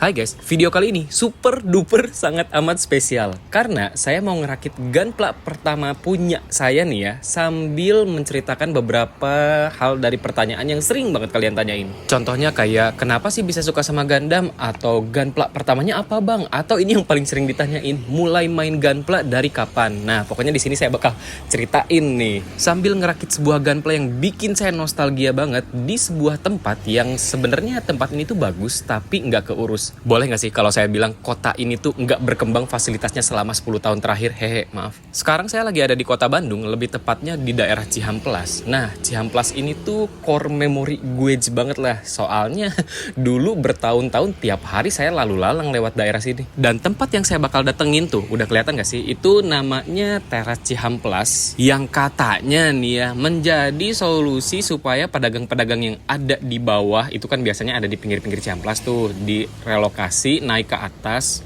Hai guys, video kali ini super duper sangat amat spesial karena saya mau ngerakit gunpla pertama punya saya nih ya, sambil menceritakan beberapa hal dari pertanyaan yang sering banget kalian tanyain. Contohnya kayak kenapa sih bisa suka sama Gundam, atau gunpla pertamanya apa bang, atau ini yang paling sering ditanyain, mulai main gunpla dari kapan. Nah pokoknya di sini saya bakal ceritain nih sambil ngerakit sebuah gunpla yang bikin saya nostalgia banget di sebuah tempat yang sebenarnya tempat ini tuh bagus tapi nggak keurus. Boleh nggak sih kalau saya bilang kota ini tuh nggak berkembang fasilitasnya selama 10 tahun terakhir? Hehe, maaf. Sekarang saya lagi ada di kota Bandung, lebih tepatnya di daerah Cihamplas. Nah, Cihamplas ini tuh core memory gue banget lah. Soalnya dulu bertahun-tahun tiap hari saya lalu lalang lewat daerah sini. Dan tempat yang saya bakal datengin tuh, udah kelihatan nggak sih? Itu namanya Teras Cihamplas, yang katanya nih ya menjadi solusi supaya pedagang-pedagang yang ada di bawah, itu kan biasanya ada di pinggir-pinggir Cihamplas tuh, di lokasi naik ke atas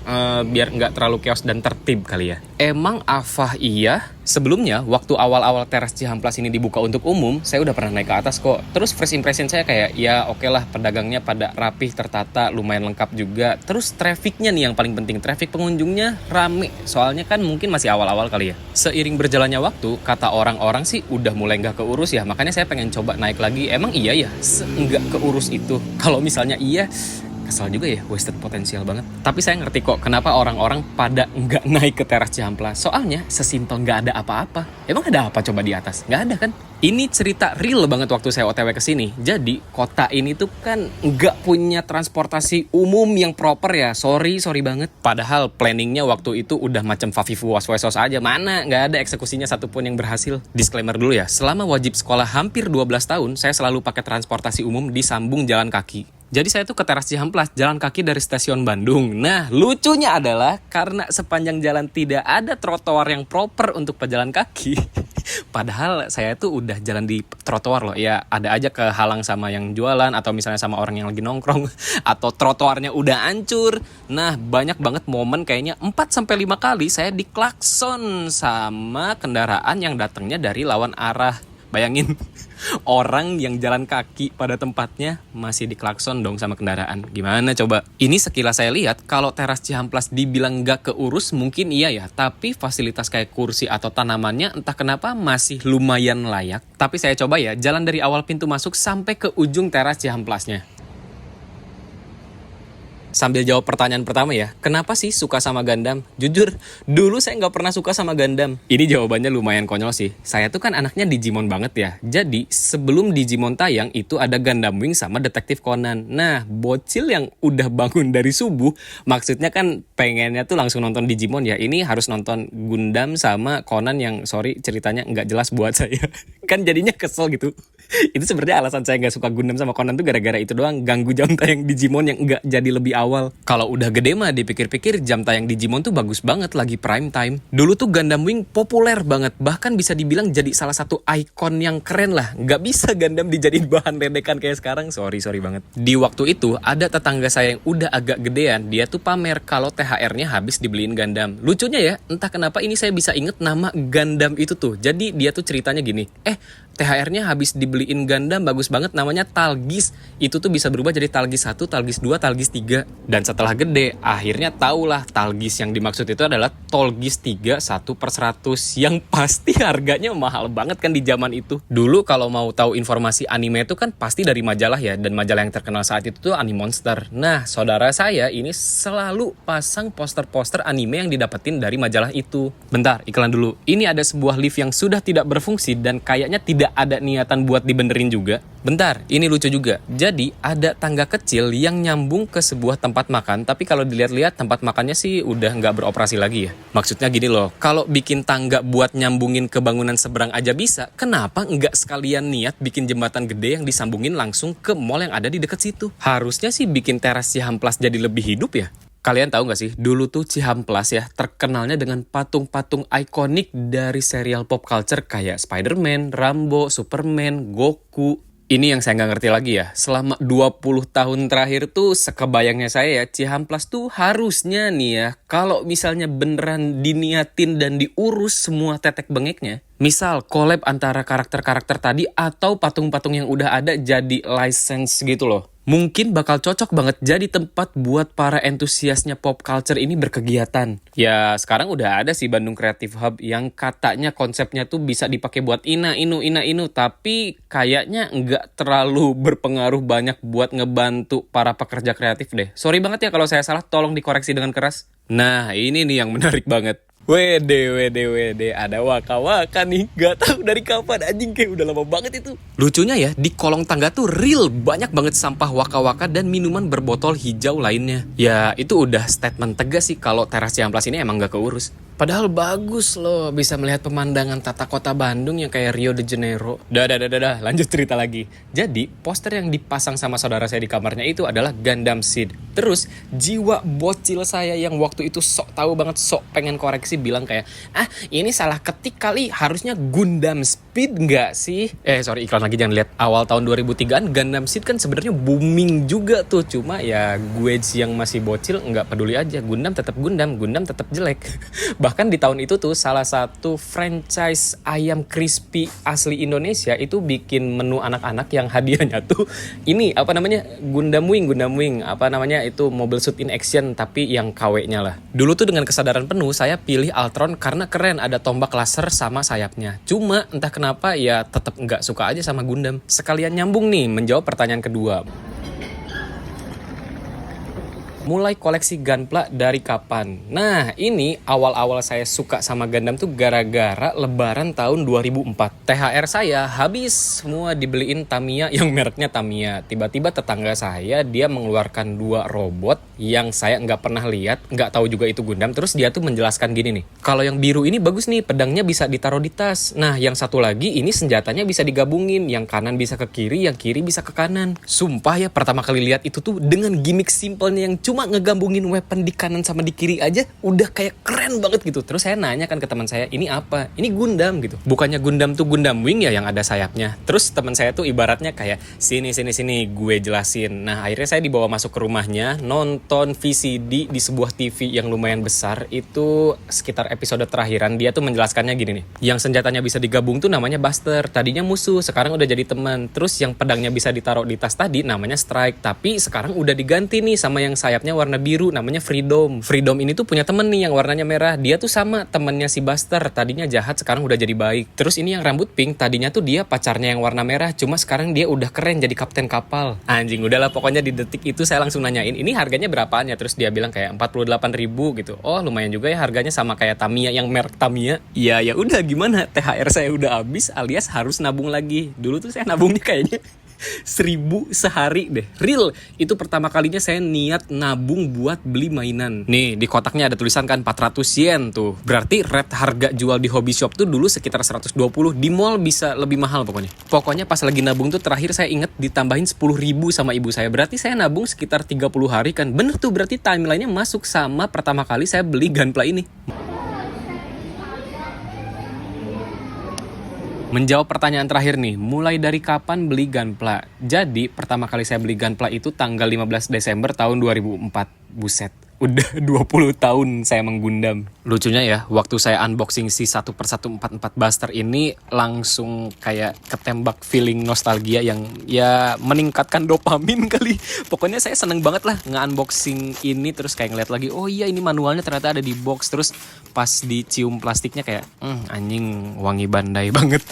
biar nggak terlalu chaos dan tertib kali ya. Emang afah iya? Sebelumnya waktu awal-awal Teras Cihamplas ini dibuka untuk umum, saya udah pernah naik ke atas kok. Terus first impression saya kayak ya oke lah, pedagangnya pada rapih, tertata, lumayan lengkap juga. Terus trafficnya nih yang paling penting, traffic pengunjungnya rame. Soalnya kan mungkin masih awal-awal kali ya. Seiring berjalannya waktu, kata orang-orang sih udah mulai nggak keurus ya. Makanya saya pengen coba naik lagi. Emang iya ya nggak keurus itu? Kalau misalnya iya, kesal juga ya, wasted potensial banget. Tapi saya ngerti kok kenapa orang-orang pada nggak naik ke Teras Cihamplas. Soalnya sesimpel nggak ada apa-apa. Emang ada apa coba di atas? Nggak ada kan? Ini cerita real banget waktu saya OTW ke sini. Jadi kota ini tuh kan nggak punya transportasi umum yang proper ya. Sorry banget. Padahal planningnya waktu itu udah macam Fafifu was-wesos aja. Mana nggak ada eksekusinya satupun yang berhasil. Disclaimer dulu ya. Selama wajib sekolah hampir 12 tahun, saya selalu pakai transportasi umum disambung jalan kaki. Jadi saya tuh ke Teras Cihamplas jalan kaki dari stasiun Bandung. Nah lucunya adalah karena sepanjang jalan tidak ada trotoar yang proper untuk pejalan kaki. Padahal saya tuh udah jalan di trotoar loh. Ya ada aja kehalang sama yang jualan, atau misalnya sama orang yang lagi nongkrong, atau trotoarnya udah hancur. Nah banyak banget momen kayaknya 4-5 kali saya diklakson sama kendaraan yang datangnya dari lawan arah. Bayangin, orang yang jalan kaki pada tempatnya masih diklakson dong sama kendaraan. Gimana coba? Ini sekilas saya lihat, kalau Teras Cihamplas dibilang nggak keurus mungkin iya ya. Tapi fasilitas kayak kursi atau tanamannya entah kenapa masih lumayan layak. Tapi saya coba ya, jalan dari awal pintu masuk sampai ke ujung Teras Cihamplasnya. Sambil jawab pertanyaan pertama ya, kenapa sih suka sama Gundam? Jujur, dulu saya nggak pernah suka sama Gundam. Ini jawabannya lumayan konyol sih. Saya tuh kan anaknya Digimon banget ya. Jadi sebelum Digimon tayang itu ada Gundam Wing sama Detektif Conan. Nah, bocil yang udah bangun dari subuh, maksudnya kan pengennya tuh langsung nonton Digimon ya. Ini harus nonton Gundam sama Conan yang sorry ceritanya nggak jelas buat saya. Kan jadinya kesel gitu. Itu sebenarnya alasan saya nggak suka Gundam sama Conan tuh gara-gara itu doang, ganggu jam tayang Digimon yang nggak jadi lebih awal. Kalau udah gede mah dipikir-pikir jam tayang Digimon tuh bagus banget, lagi prime time. Dulu tuh Gundam Wing populer banget, bahkan bisa dibilang jadi salah satu ikon yang keren lah. Nggak bisa Gundam dijadiin bahan ledekan kayak sekarang, sorry banget. Di waktu itu ada tetangga saya yang udah agak gedean, dia tuh pamer kalau THR-nya habis dibeliin Gundam. Lucunya ya, entah kenapa ini saya bisa inget nama Gundam itu tuh. Jadi dia tuh ceritanya gini, THR-nya habis dibeliin Gundam bagus banget, namanya Talgis. Itu tuh bisa berubah jadi Talgis 1, Talgis 2, Talgis 3. Dan setelah gede, akhirnya tahulah Talgis yang dimaksud itu adalah Tolgis 3 1/100. Yang pasti harganya mahal banget kan di zaman itu. Dulu kalau mau tahu informasi anime itu kan pasti dari majalah ya. Dan majalah yang terkenal saat itu tuh Animonster. Nah, saudara saya ini selalu pasang poster-poster anime yang didapetin dari majalah itu. Bentar, iklan dulu. Ini ada sebuah lift yang sudah tidak berfungsi dan kayaknya tidak ada niatan buat dibenerin juga. Bentar, ini lucu juga. Jadi ada tangga kecil yang nyambung ke sebuah tempat makan, tapi kalau dilihat-lihat tempat makannya sih udah nggak beroperasi lagi ya. Maksudnya gini loh, kalau bikin tangga buat nyambungin ke bangunan seberang aja bisa, kenapa nggak sekalian niat bikin jembatan gede yang disambungin langsung ke mall yang ada di deket situ? Harusnya sih bikin Teras Cihamplas jadi lebih hidup ya. Kalian tahu gak sih, dulu tuh Cihamplas ya terkenalnya dengan patung-patung ikonik dari serial pop culture kayak Spider-Man, Rambo, Superman, Goku. Ini yang saya nggak ngerti lagi ya, selama 20 tahun terakhir tuh sekebayangnya saya ya, Cihamplas tuh harusnya nih ya, kalau misalnya beneran diniatin dan diurus semua tetek bengeknya, misal collab antara karakter-karakter tadi atau patung-patung yang udah ada jadi license gitu loh. Mungkin bakal cocok banget jadi tempat buat para entusiasnya pop culture ini berkegiatan. Ya sekarang udah ada sih Bandung Creative Hub yang katanya konsepnya tuh bisa dipakai buat ina inu, tapi kayaknya nggak terlalu berpengaruh banyak buat ngebantu para pekerja kreatif deh. Sorry banget ya kalau saya salah, tolong dikoreksi dengan keras. Nah ini nih yang menarik banget. Wede, ada waka-waka nih. Gak tahu dari kapan, anjing, kayak udah lama banget itu. Lucunya ya, di kolong tangga tuh real banyak banget sampah waka-waka dan minuman berbotol hijau lainnya. Ya itu udah statement tegas sih kalau teras Ciamplas ini emang gak keurus. Padahal bagus loh, bisa melihat pemandangan tata kota Bandung yang kayak Rio de Janeiro. Dah, lanjut cerita lagi. Jadi, poster yang dipasang sama saudara saya di kamarnya itu adalah Gundam Seed. Terus, jiwa bocil saya yang waktu itu sok tahu banget, sok pengen koreksi bilang kayak, ini salah ketik kali, harusnya Gundam Speed nggak sih? Sorry, iklan lagi, jangan lihat. Awal tahun 2003-an, Gundam Seed kan sebenarnya booming juga tuh. Cuma ya, gue yang masih bocil nggak peduli aja. Gundam tetap jelek. Bahkan di tahun itu tuh salah satu franchise ayam crispy asli Indonesia itu bikin menu anak-anak yang hadiahnya tuh ini Gundam Wing, itu Mobile Suit in Action tapi yang KW-nya lah. Dulu tuh dengan kesadaran penuh saya pilih Altron karena keren, ada tombak laser sama sayapnya. Cuma entah kenapa ya tetap nggak suka aja sama Gundam. Sekalian nyambung nih menjawab pertanyaan kedua. Mulai koleksi Gunpla dari kapan? Nah, ini awal-awal saya suka sama Gundam tuh gara-gara lebaran tahun 2004. THR saya habis semua dibeliin Tamiya yang mereknya Tamiya. Tiba-tiba tetangga saya dia mengeluarkan 2 robot yang saya nggak pernah lihat, nggak tahu juga itu Gundam. Terus dia tuh menjelaskan gini nih, kalau yang biru ini bagus nih, pedangnya bisa ditaruh di tas. Nah, yang satu lagi ini senjatanya bisa digabungin, yang kanan bisa ke kiri, yang kiri bisa ke kanan. Sumpah ya, pertama kali lihat itu tuh dengan gimmick simpelnya yang cuma ngegabungin weapon di kanan sama di kiri aja udah kayak keren banget gitu. Terus saya nanya kan ke teman saya, ini apa? Ini Gundam gitu. Bukannya Gundam tuh Gundam Wing ya yang ada sayapnya. Terus teman saya tuh ibaratnya kayak sini gue jelasin. Nah akhirnya saya dibawa masuk ke rumahnya nonton VCD di sebuah TV yang lumayan besar. Itu sekitar episode terakhiran dia tuh menjelaskannya gini nih. Yang senjatanya bisa digabung tuh namanya Buster. Tadinya musuh, sekarang udah jadi teman. Terus yang pedangnya bisa ditaruh di tas tadi namanya Strike. Tapi sekarang udah diganti nih sama yang sayapnya warna biru namanya Freedom. Freedom ini tuh punya temen nih yang warnanya merah. Dia tuh sama temennya si Buster. Tadinya jahat, sekarang udah jadi baik. Terus ini yang rambut pink, tadinya tuh dia pacarnya yang warna merah. Cuma sekarang dia udah keren jadi kapten kapal. Anjing, udahlah pokoknya di detik itu saya langsung nanyain, ini harganya berapaan ya? Terus dia bilang kayak 48.000 gitu. Oh lumayan juga ya harganya, sama kayak Tamiya yang merek Tamiya. Ya udah gimana, THR saya udah habis alias harus nabung lagi. Dulu tuh saya nabungnya kayaknya 1.000 sehari deh. Real, itu pertama kalinya saya niat nabung buat beli mainan. Nih, di kotaknya ada tulisan kan 400 yen tuh. Berarti rate harga jual di hobby shop tuh dulu sekitar 120. Di mall bisa lebih mahal pokoknya. Pokoknya pas lagi nabung tuh terakhir saya inget ditambahin 10.000 sama ibu saya. Berarti saya nabung sekitar 30 hari kan. Bener tuh, berarti timeline-nya masuk sama pertama kali saya beli Gunpla ini. Menjawab pertanyaan terakhir nih, mulai dari kapan beli Gunpla? Jadi, pertama kali saya beli Gunpla itu tanggal 15 Desember tahun 2004. Buset, udah 20 tahun saya menggundam. Lucunya ya, waktu saya unboxing si 1/144 Buster ini langsung kayak ketembak feeling nostalgia yang ya meningkatkan dopamin kali. Pokoknya saya seneng banget lah nge-unboxing ini, terus kayak ngeliat lagi, oh iya ini manualnya ternyata ada di box. Terus pas dicium plastiknya kayak, anjing wangi Bandai banget.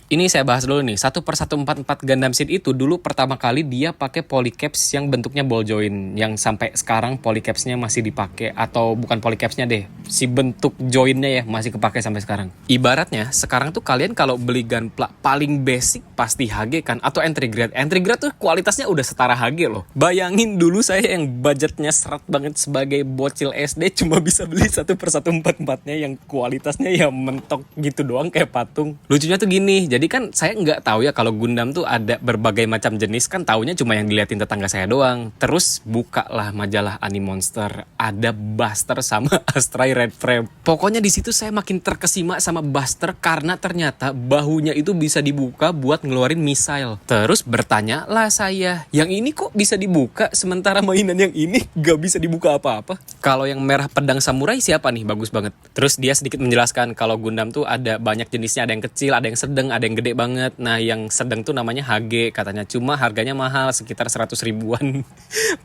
Ini saya bahas dulu nih, 1/144 Gundam Seed itu dulu pertama kali dia pakai polycaps yang bentuknya ball joint, yang sampai sekarang polycapsnya masih dipakai, atau bukan polycapsnya deh, si bentuk jointnya ya masih kepake sampai sekarang. Ibaratnya sekarang tuh kalian kalau beli Gunpla paling basic pasti HG kan, atau entry grade. Entry grade tuh kualitasnya udah setara HG loh. Bayangin dulu saya yang budgetnya seret banget sebagai bocil SD cuma bisa beli 1/144-nya yang kualitasnya ya mentok gitu doang kayak patung. Lucunya tuh gini, jadi kan saya nggak tahu ya kalau Gundam tuh ada berbagai macam jenis, kan taunya cuma yang diliatin tetangga saya doang. Terus bukalah majalah Animonster, ada Buster sama Astray Red Frame. Pokoknya di situ saya makin terkesima sama Buster karena ternyata bahunya itu bisa dibuka buat ngeluarin missile. Terus bertanyalah saya, yang ini kok bisa dibuka sementara mainan yang ini nggak bisa dibuka apa-apa? Kalau yang merah pedang samurai siapa nih? Bagus banget. Terus dia sedikit menjelaskan kalau Gundam tuh ada banyak jenisnya, ada yang kecil, ada yang sedang, ada yang gede banget. Nah yang sedang tuh namanya HG katanya, cuma harganya mahal sekitar 100 ribuan.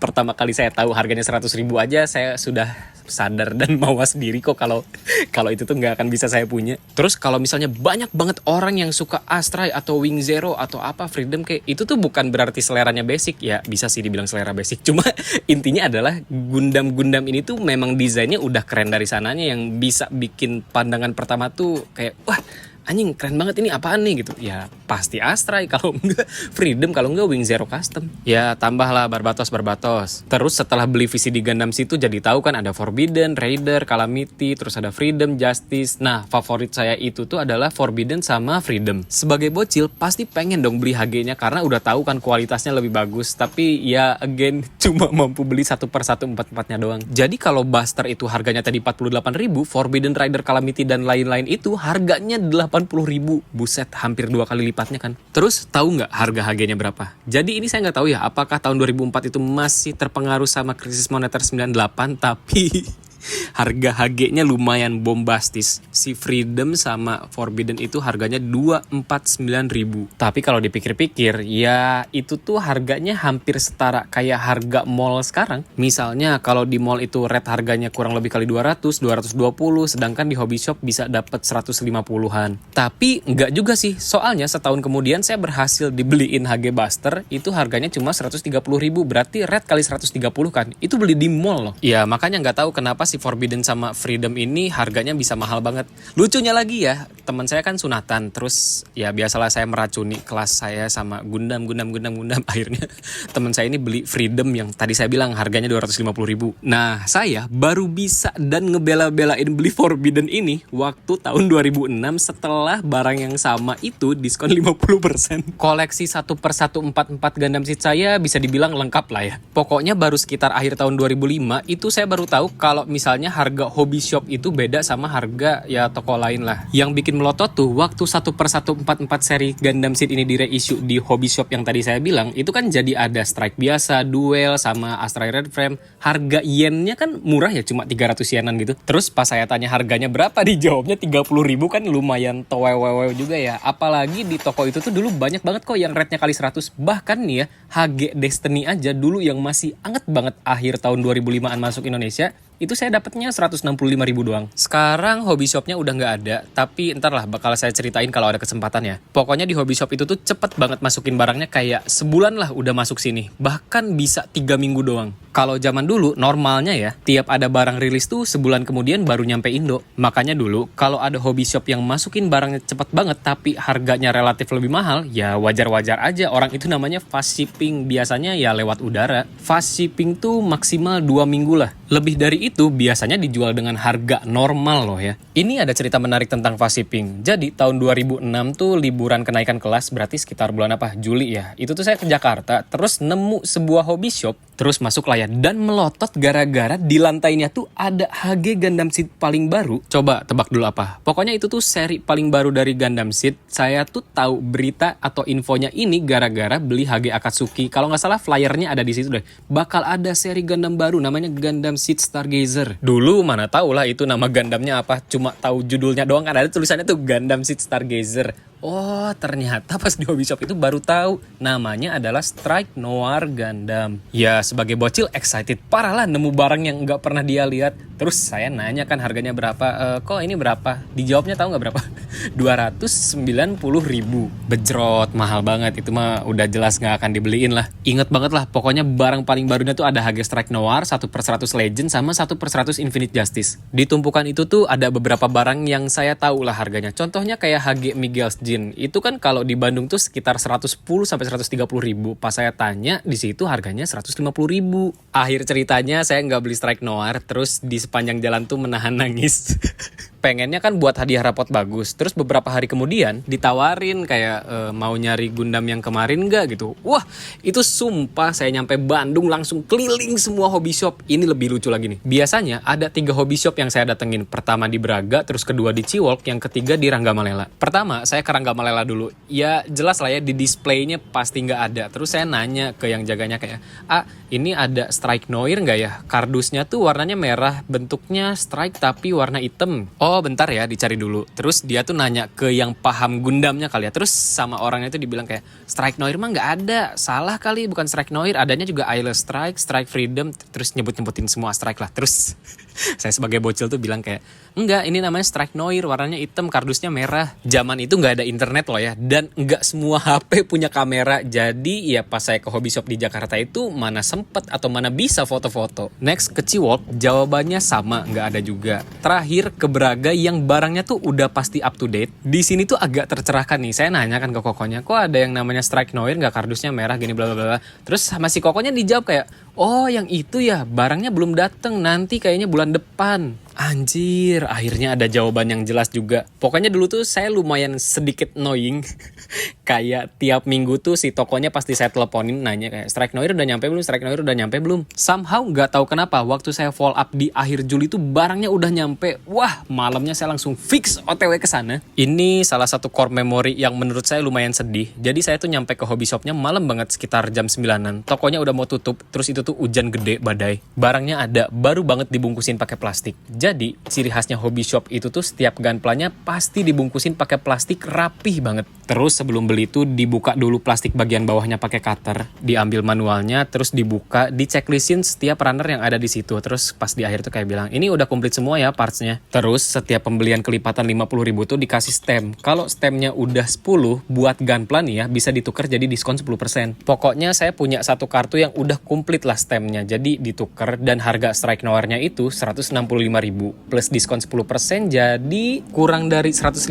Pertama kali saya tahu harganya 100 ribu aja saya sudah sadar dan mawas diri kok kalau itu tuh nggak akan bisa saya punya. Terus kalau misalnya banyak banget orang yang suka Astray atau Wing Zero atau apa Freedom kayak itu tuh bukan berarti seleranya basic ya, bisa sih dibilang selera basic, cuma intinya adalah Gundam ini tuh memang desainnya udah keren dari sananya yang bisa bikin pandangan pertama tuh kayak wah anjing keren banget, ini apaan nih gitu. Ya pasti Astray, kalau enggak Freedom, kalau enggak Wing Zero Custom. Ya tambahlah Barbatos. Terus setelah beli VCD Gundam situ jadi tahu kan ada Forbidden, Raider, Calamity, terus ada Freedom, Justice. Nah favorit saya itu tuh adalah Forbidden sama Freedom. Sebagai bocil pasti pengen dong beli HG-nya karena udah tahu kan kualitasnya lebih bagus. Tapi ya again cuma mampu beli satu per satu 4-4-nya doang. Jadi kalau Buster itu harganya tadi 48.000, Forbidden, Raider, Calamity dan lain-lain itu harganya 80.000, buset hampir 2 kali lipatnya kan. Terus tahu nggak harga HG-nya berapa? Jadi ini saya nggak tahu ya apakah tahun 2004 itu masih terpengaruh sama krisis moneter 98, tapi harga HG-nya lumayan bombastis. Si Freedom sama Forbidden itu harganya 249.000. Tapi kalau dipikir-pikir, ya itu tuh harganya hampir setara kayak harga mall sekarang. Misalnya kalau di mall itu rate harganya kurang lebih kali 200, 220, sedangkan di hobby shop bisa dapat 150-an. Tapi enggak juga sih, soalnya setahun kemudian saya berhasil dibeliin HG Buster, itu harganya cuma 130.000, berarti rate kali 130 kan. Itu beli di mall loh. Ya makanya nggak tahu kenapa si Forbidden sama Freedom ini harganya bisa mahal banget. Lucunya lagi ya, teman saya kan sunatan, terus ya biasalah saya meracuni kelas saya sama Gundam. Akhirnya teman saya ini beli Freedom yang tadi saya bilang harganya 250.000. Nah saya baru bisa dan ngebela-belain beli Forbidden ini waktu tahun 2006 setelah barang yang sama itu diskon 50%. Koleksi 1/144 Gundam Seed saya bisa dibilang lengkap lah ya. Pokoknya baru sekitar akhir tahun 2005 itu saya baru tahu kalau misalnya harga hobby shop itu beda sama harga ya toko lain lah. Yang bikin melotot tuh waktu 1/144 seri Gundam Seed ini di reissue di hobby shop yang tadi saya bilang, itu kan jadi ada strike biasa, duel sama Astray Red Frame. Harga yennya kan murah ya, cuma 300 yenan gitu. Terus pas saya tanya harganya berapa, dijawabnya 30.000, kan lumayan towewewe juga ya. Apalagi di toko itu tuh dulu banyak banget kok yang rate-nya kali 100. Bahkan nih ya, HG Destiny aja dulu yang masih anget banget akhir tahun 2005-an masuk Indonesia, itu saya dapatnya 165.000 doang. Sekarang hobby shopnya udah nggak ada, tapi ntar lah bakal saya ceritain kalau ada kesempatan ya. Pokoknya di hobby shop itu tuh cepet banget masukin barangnya, kayak sebulan lah udah masuk sini. Bahkan bisa 3 minggu doang. Kalau zaman dulu normalnya ya, tiap ada barang rilis tuh sebulan kemudian baru nyampe Indo. Makanya dulu kalau ada hobby shop yang masukin barangnya cepet banget tapi harganya relatif lebih mahal, ya wajar-wajar aja. Orang itu namanya fast shipping, biasanya ya lewat udara. Fast shipping tuh maksimal 2 minggu lah. Lebih dari itu biasanya dijual dengan harga normal loh ya. Ini ada cerita menarik tentang fast shipping. Jadi tahun 2006 tuh liburan kenaikan kelas, berarti sekitar bulan apa? Juli ya. Itu tuh saya ke Jakarta, terus nemu sebuah hobby shop, terus masuk lah ya, dan melotot gara-gara di lantainya tuh ada HG Gundam Seed paling baru. Coba tebak dulu apa? Pokoknya itu tuh seri paling baru dari Gundam Seed. Saya tuh tahu berita atau infonya ini gara-gara beli HG Akatsuki. Kalau nggak salah flyernya ada di situ deh. Bakal ada seri Gundam baru namanya Gundam Seed Stargazer. Dulu mana tahu lah itu nama Gundamnya apa, cuma tahu judulnya doang, kan ada tulisannya tuh Gundam Seed Stargazer. Oh ternyata pas di hobby shop itu baru tahu namanya adalah Strike Noir Gundam. Ya sebagai bocil excited parah lah nemu barang yang nggak pernah dia lihat. Terus saya nanya kan harganya berapa, kok ini berapa? Dijawabnya tahu nggak berapa? 290.000. Bejrot, mahal banget, itu mah udah jelas nggak akan dibeliin lah. Ingat banget lah, pokoknya barang paling barunya tuh ada HG Strike Noir, 1/100 Legend sama 1/100 Infinite Justice. Di tumpukan itu tuh ada beberapa barang yang saya tahu lah harganya. Contohnya kayak HG Miguel's Jin. Itu kan kalau di Bandung tuh sekitar 110 sampai 130.000. Pas saya tanya di situ harganya 150.000. Akhir ceritanya saya nggak beli Strike Noir, terus di sepanjang jalan tuh menahan nangis. Pengennya kan buat hadiah rapot bagus. Terus beberapa hari kemudian ditawarin kayak mau nyari Gundam yang kemarin nggak gitu. Wah itu sumpah saya nyampe Bandung langsung keliling semua hobby shop. Ini lebih lucu lagi nih. Biasanya ada 3 hobby shop yang saya datengin. Pertama di Braga, terus kedua di Ciwolk, yang ketiga di Ranggamalela. Pertama saya ke Ranggamalela dulu. Ya jelas lah ya, di displaynya pasti nggak ada. Terus saya nanya ke yang jaganya kayak, ini ada Strike Noir nggak ya? Kardusnya tuh warnanya merah, bentuknya Strike tapi warna hitam. Oh oh bentar ya dicari dulu. Terus dia tuh nanya ke yang paham Gundamnya kali ya. Terus sama orangnya itu dibilang kayak Strike Noir mah nggak ada, salah kali, bukan Strike Noir, adanya juga Eyeless Strike, Strike Freedom. Terus nyebut-nyebutin semua strike lah. Terus saya sebagai bocil tuh bilang kayak enggak, ini namanya Strike Noir, warnanya hitam, kardusnya merah. Zaman itu nggak ada internet loh ya, dan nggak semua HP punya kamera. Jadi ya pas saya ke hobby shop di Jakarta itu mana sempet atau mana bisa foto-foto. Next ke Ciwok, jawabannya sama, nggak ada juga. Terakhir ke Braga yang barangnya tuh udah pasti up to date. Di sini tuh agak tercerahkan nih. Saya nanya kan ke kokonya, kok ada yang namanya Strike Noir nggak, kardusnya merah gini bla bla bla. Terus sama si kokonya dijawab kayak, oh yang itu ya, barangnya belum dateng, nanti kayaknya bulan depan. Anjir, akhirnya ada jawaban yang jelas juga. Pokoknya dulu tuh saya lumayan sedikit annoying. Kayak tiap minggu tuh si tokonya pasti saya teleponin nanya kayak Strike Noir udah nyampe belum, Strike Noir udah nyampe belum. Somehow gak tahu kenapa waktu saya follow up di akhir Juli tuh barangnya udah nyampe. Wah, malamnya saya langsung fix OTW ke sana. Ini salah satu core memory yang menurut saya lumayan sedih. Jadi saya tuh nyampe ke hobby shopnya malam banget sekitar jam 9-an. Tokonya udah mau tutup, terus itu tuh hujan gede badai. Barangnya ada, baru banget dibungkusin pakai plastik. Jadi, ciri khasnya hobby shop itu tuh setiap gunpla-nya pasti dibungkusin pakai plastik rapih banget. Terus sebelum beli tuh dibuka dulu plastik bagian bawahnya pakai cutter, diambil manualnya, terus dibuka, diceklistin setiap runner yang ada di situ. Terus pas di akhir tuh kayak bilang, ini udah komplit semua ya partsnya. Terus setiap pembelian kelipatan 50.000 tuh dikasih stem. Kalau stemnya udah 10 buat gunpla nih ya, bisa ditukar jadi diskon 10%. Pokoknya saya punya satu kartu yang udah komplit lah stemnya, jadi ditukar, dan harga Strike Noir-nya itu 165.000 plus diskon 10%, jadi kurang dari 150.000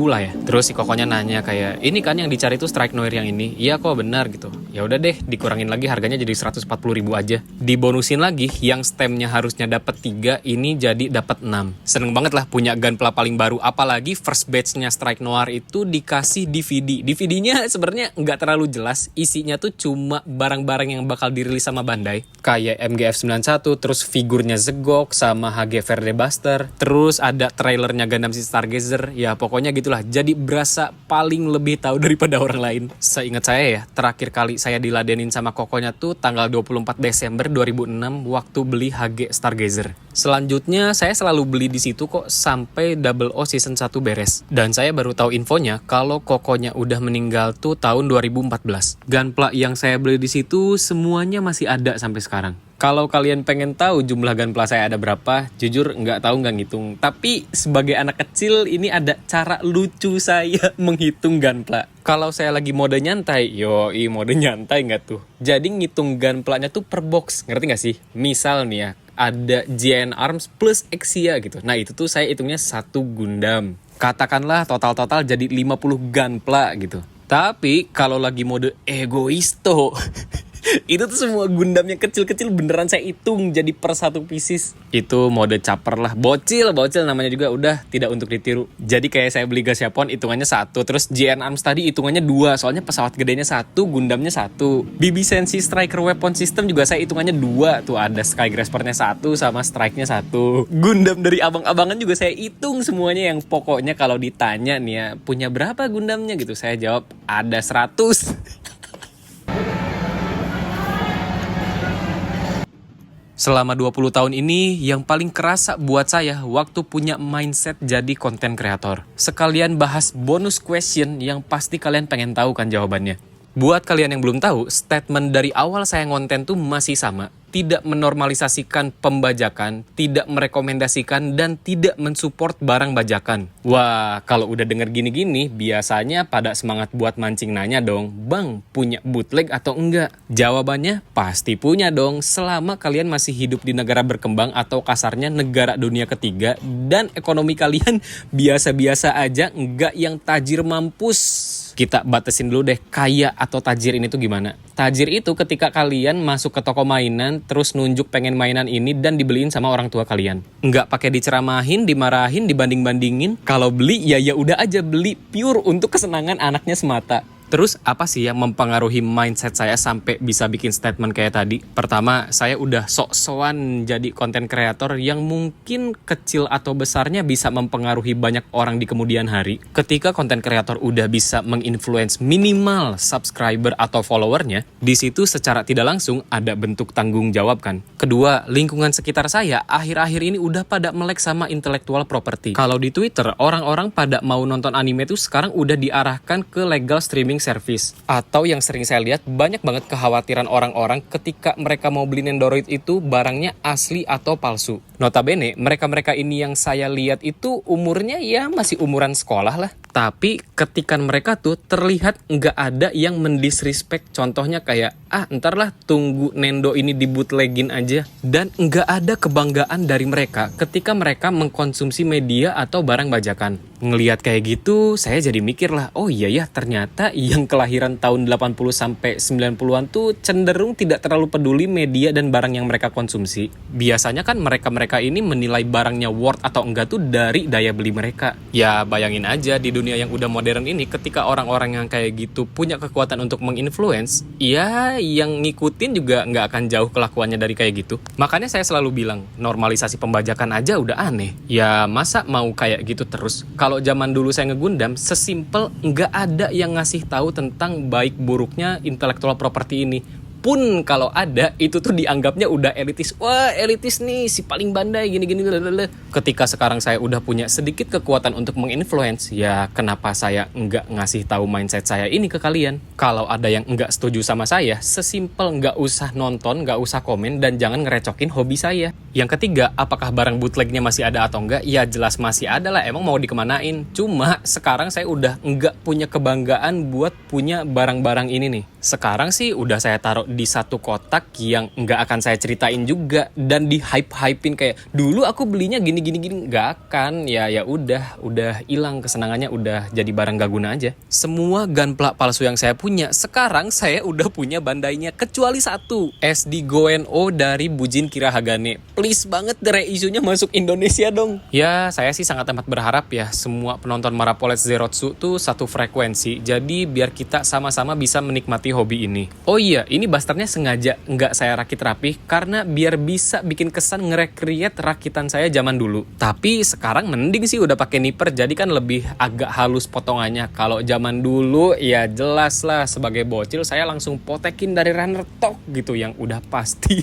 lah ya. Terus si kokonya nanya kayak, ini kan yang dicari tuh Strike Noir yang ini? Iya kok, benar gitu. Ya udah deh, dikurangin lagi harganya jadi 140.000 aja. Dibonusin lagi, yang stemnya harusnya dapat 3, ini jadi dapat 6. Seneng banget lah punya gunpla paling baru, apalagi first batch-nya Strike Noir itu dikasih DVD. DVD-nya sebenarnya nggak terlalu jelas, isinya tuh cuma barang-barang yang bakal dirilis sama Bandai, kayak MGF91, terus figurnya Zegok sama HG Verde Buster, terus ada trailernya Gundam Seed Stargazer. Ya pokoknya gitulah, jadi berasa paling lebih tahu daripada orang lain. Seingat saya ya, terakhir kali saya diladenin sama kokonya tuh tanggal 24 Desember 2006 waktu beli HG Stargazer. Selanjutnya saya selalu beli di situ kok sampai Double O season 1 beres. Dan saya baru tahu infonya kalau kokonya udah meninggal tuh tahun 2014. Gunpla yang saya beli di situ semuanya masih ada sampai sekarang. Kalau kalian pengen tahu jumlah gunpla saya ada berapa, jujur nggak tahu, nggak ngitung. Tapi sebagai anak kecil ini ada cara lucu saya menghitung gunpla. Kalau saya lagi mode nyantai, mode nyantai nggak tuh? Jadi ngitung gunplanya tuh per box, ngerti nggak sih? Misal nih ya, ada Giant Arms plus Exia gitu. Nah itu tuh saya hitungnya 1 Gundam. Katakanlah total jadi 50 gunpla gitu. Tapi kalau lagi mode egoisto, itu tuh semua Gundamnya kecil-kecil beneran saya hitung jadi per 1 pieces. Itu mode caper lah, bocil namanya juga udah tidak untuk ditiru. Jadi kayak saya beli Gashapon hitungannya 1, terus GN Arms tadi hitungannya 2, soalnya pesawat gedenya 1, Gundamnya 1. BB Sensi Striker Weapon System juga saya hitungannya 2, tuh ada Skygraspernya 1 sama Strike-nya 1. Gundam dari abang-abangan juga saya hitung semuanya, yang pokoknya kalau ditanya nih ya, punya berapa Gundamnya gitu, saya jawab ada 100. Selama 20 tahun ini, yang paling kerasa buat saya waktu punya mindset jadi content creator. Sekalian bahas bonus question yang pasti kalian pengen tahu kan jawabannya. Buat kalian yang belum tahu, statement dari awal saya ngonten tuh masih sama. Tidak menormalisasikan pembajakan, tidak merekomendasikan, dan tidak mensupport barang bajakan. Wah, kalau udah denger gini-gini, biasanya pada semangat buat mancing nanya dong, Bang, punya bootleg atau enggak? Jawabannya, pasti punya dong, selama kalian masih hidup di negara berkembang atau kasarnya negara dunia ketiga, dan ekonomi kalian biasa-biasa aja, enggak yang tajir mampus. Kita batasin dulu deh, kaya atau tajir ini tuh gimana? Tajir itu ketika kalian masuk ke toko mainan, terus nunjuk pengen mainan ini dan dibeliin sama orang tua kalian. Nggak pakai diceramahin, dimarahin, dibanding-bandingin. Kalau beli, ya udah aja beli pure untuk kesenangan anaknya semata. Terus apa sih yang mempengaruhi mindset saya sampai bisa bikin statement kayak tadi? Pertama, saya udah sok-sokan jadi konten kreator yang mungkin kecil atau besarnya bisa mempengaruhi banyak orang di kemudian hari. Ketika konten kreator udah bisa menginfluence minimal subscriber atau followernya, di situ secara tidak langsung ada bentuk tanggung jawab kan. Kedua, lingkungan sekitar saya akhir-akhir ini udah pada melek sama intellectual property. Kalau di Twitter, orang-orang pada mau nonton anime tuh sekarang udah diarahkan ke legal streaming service. Atau yang sering saya lihat, banyak banget kekhawatiran orang-orang ketika mereka mau beli Nendoroid itu barangnya asli atau palsu. Notabene, mereka-mereka ini yang saya lihat itu umurnya ya masih umuran sekolah lah. Tapi ketika mereka tuh terlihat nggak ada yang mendisrespect. Contohnya kayak, ntar lah tunggu Nendo ini di bootlegin aja. Dan nggak ada kebanggaan dari mereka ketika mereka mengkonsumsi media atau barang bajakan. Ngelihat kayak gitu, saya jadi mikir lah, oh iya ya ternyata yang kelahiran tahun 80 sampai 90-an tuh cenderung tidak terlalu peduli media dan barang yang mereka konsumsi. Biasanya kan mereka-mereka ini menilai barangnya worth atau enggak tuh dari daya beli mereka. Ya bayangin aja di dunia yang udah modern ini, ketika orang-orang yang kayak gitu punya kekuatan untuk menginfluence, ya yang ngikutin juga nggak akan jauh kelakuannya dari kayak gitu. Makanya saya selalu bilang, normalisasi pembajakan aja udah aneh. Ya masa mau kayak gitu terus? Kalau zaman dulu saya ngegundam, sesimpel nggak ada yang ngasih tahu tentang baik buruknya intellectual property ini. Pun kalau ada, itu tuh dianggapnya udah elitis. Wah, elitis nih, si paling bandai, gini-gini. Ketika sekarang saya udah punya sedikit kekuatan untuk menginfluence, ya kenapa saya nggak ngasih tahu mindset saya ini ke kalian? Kalau ada yang nggak setuju sama saya, sesimpel nggak usah nonton, nggak usah komen, dan jangan ngerecokin hobi saya. Yang ketiga, apakah barang bootlegnya masih ada atau enggak? Ya jelas masih ada lah, emang mau dikemanain. Cuma sekarang saya udah nggak punya kebanggaan buat punya barang-barang ini nih. Sekarang sih udah saya taruh di satu kotak yang nggak akan saya ceritain juga dan di hype-hypein kayak dulu aku belinya gini nggak akan. Ya udah hilang kesenangannya, udah jadi barang gak guna aja. Semua gunpla palsu yang saya punya sekarang saya udah punya bandainya kecuali satu, SD Go&O dari Bujin Kirahagane. Please banget reisunya masuk Indonesia dong. Ya saya sih sangat amat berharap ya semua penonton Marapolet Zerotsu tuh satu frekuensi, jadi biar kita sama-sama bisa menikmati hobi ini. Oh iya, ini Busternya sengaja nggak saya rakit rapih karena biar bisa bikin kesan ngerecreate rakitan saya zaman dulu. Tapi sekarang mending sih udah pakai nipper, jadi kan lebih agak halus potongannya. Kalau zaman dulu ya jelas lah sebagai bocil saya langsung potekin dari runner tok gitu yang udah pasti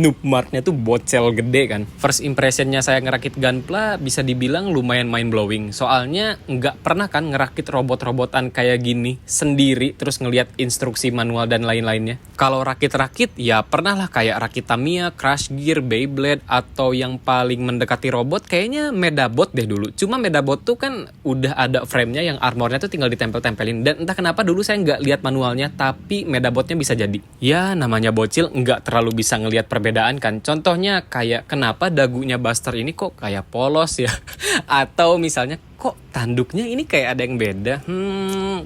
Noobmartnya tuh bocel gede kan. First impressionnya saya ngerakit gunpla bisa dibilang lumayan mind blowing. Soalnya nggak pernah kan ngerakit robot-robotan kayak gini sendiri terus ngelihat instruksi manual dan lain-lainnya. Kalau rakit-rakit ya pernah lah kayak rakit Tamiya, Crash Gear, Beyblade, atau yang paling mendekati robot kayaknya Medabot deh dulu. Cuma Medabot tuh kan udah ada frame-nya yang armornya tuh tinggal ditempel-tempelin, dan entah kenapa dulu saya nggak lihat manualnya tapi Medabotnya bisa jadi. Ya namanya bocil nggak terlalu bisa ngelihat perbedaan kan. Contohnya kayak kenapa dagunya Buster ini kok kayak polos ya atau misalnya kok tanduknya ini kayak ada yang beda.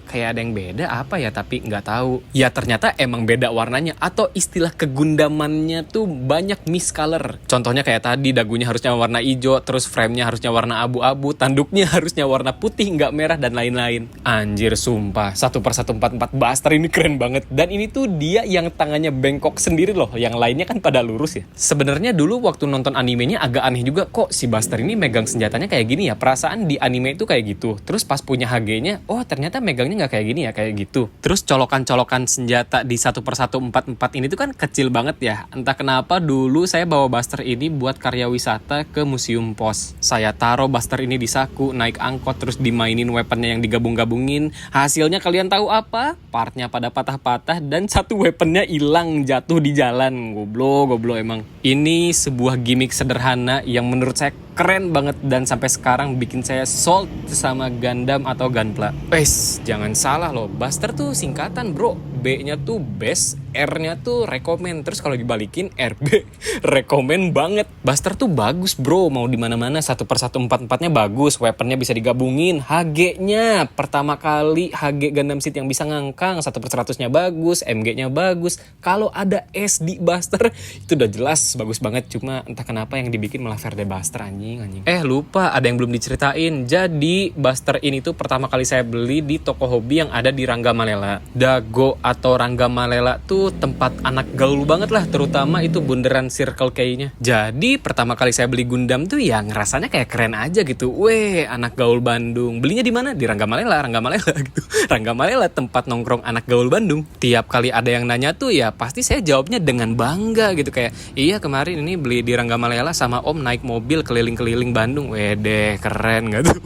Kayak ada yang beda apa ya, tapi nggak tahu. Ya ternyata emang beda warnanya atau istilah kegundamannya tuh banyak miscolor. Contohnya kayak tadi dagunya harusnya warna hijau, terus frame-nya harusnya warna abu-abu, tanduknya harusnya warna putih nggak merah dan lain-lain. Anjir sumpah, 1/144 Buster ini keren banget. Dan ini tuh dia yang tangannya bengkok sendiri loh, yang lainnya kan pada lurus ya. Sebenarnya dulu waktu nonton animenya agak aneh juga, kok si Buster ini megang senjatanya kayak gini ya. Perasaan di anime itu kayak gitu. Terus pas punya HG-nya, oh ternyata megangnya nggak kayak gini ya, kayak gitu. Terus colokan-colokan senjata di 1/144 ini tuh kan kecil banget ya. Entah kenapa dulu saya bawa Buster ini buat karya wisata ke Museum Pos. Saya taruh Buster ini di saku, naik angkot, terus dimainin weaponnya yang digabung-gabungin. Hasilnya kalian tahu apa? Partnya pada patah-patah dan satu weaponnya hilang jatuh di jalan. Goblok emang. Ini sebuah gimmick sederhana yang menurut saya keren banget dan sampai sekarang bikin saya sold sama Gundam atau Gunpla. Jangan salah loh, Buster tuh singkatan bro. B-nya tuh best, R-nya tuh rekomen, terus kalau dibalikin RB rekomen banget. Buster tuh bagus bro, mau di mana-mana 1/1 4/4-nya bagus, weaponnya bisa digabungin, HG-nya pertama kali HG Gundam Seed yang bisa ngangkang 1/100-nya bagus, MG-nya bagus. Kalau ada SD Buster itu udah jelas bagus banget, cuma entah kenapa yang dibikin malah Verde Buster anjing. Lupa ada yang belum diceritain. Jadi Buster ini tuh pertama kali saya beli di toko hobi yang ada di Rangga Malela. Dago atau Rangga Malela tuh tempat anak gaul banget lah, terutama itu bundaran Circle K-nya. Jadi pertama kali saya beli Gundam tuh ya ngerasanya kayak keren aja gitu. Weh, anak gaul Bandung. Belinya di mana? Di Rangga Malela gitu. Rangga Malela tempat nongkrong anak gaul Bandung. Tiap kali ada yang nanya tuh ya pasti saya jawabnya dengan bangga gitu, kayak iya kemarin ini beli di Rangga Malela sama om naik mobil keliling-keliling Bandung. Wede, keren gak tuh?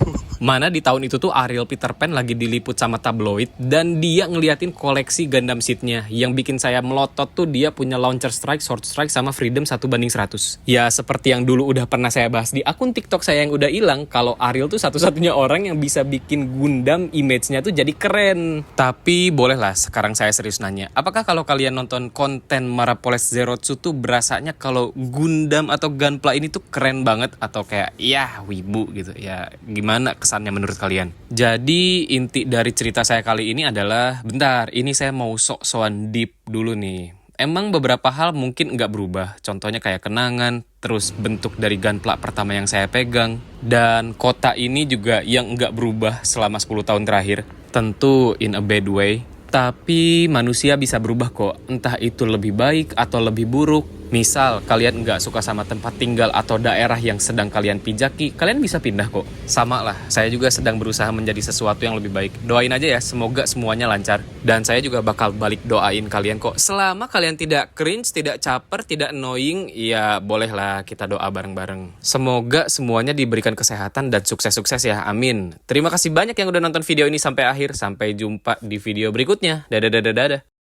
Mana di tahun itu tuh Ariel Peter Pan lagi diliput sama tabloid dan dia ngeliatin koleksi Gundam Seed-nya. Yang bikin saya melotot tuh dia punya Launcher Strike, Sword Strike, sama Freedom 1/100. Ya seperti yang dulu udah pernah saya bahas di akun TikTok saya yang udah hilang, kalau Ariel tuh satu-satunya orang yang bisa bikin Gundam image-nya tuh jadi keren. Tapi bolehlah sekarang saya serius nanya, apakah kalau kalian nonton konten Marapoles Zerotsu tuh berasanya kalau Gundam atau Gunpla ini tuh keren banget atau kayak ya wibu gitu ya, gimana kesannya menurut kalian? Jadi inti dari cerita saya kali ini adalah, bentar, ini saya mau sok-sokan deep dulu nih. Emang beberapa hal mungkin nggak berubah, contohnya kayak kenangan, terus bentuk dari gunpla pertama yang saya pegang, dan kota ini juga yang nggak berubah selama 10 tahun terakhir. Tentu in a bad way, tapi manusia bisa berubah kok, entah itu lebih baik atau lebih buruk. Misal kalian nggak suka sama tempat tinggal atau daerah yang sedang kalian pijaki, kalian bisa pindah kok. Sama lah, saya juga sedang berusaha menjadi sesuatu yang lebih baik. Doain aja ya, semoga semuanya lancar. Dan saya juga bakal balik doain kalian kok. Selama kalian tidak cringe, tidak caper, tidak annoying, ya bolehlah kita doa bareng-bareng. Semoga semuanya diberikan kesehatan dan sukses-sukses ya, amin. Terima kasih banyak yang udah nonton video ini sampai akhir. Sampai jumpa di video berikutnya. Dadah.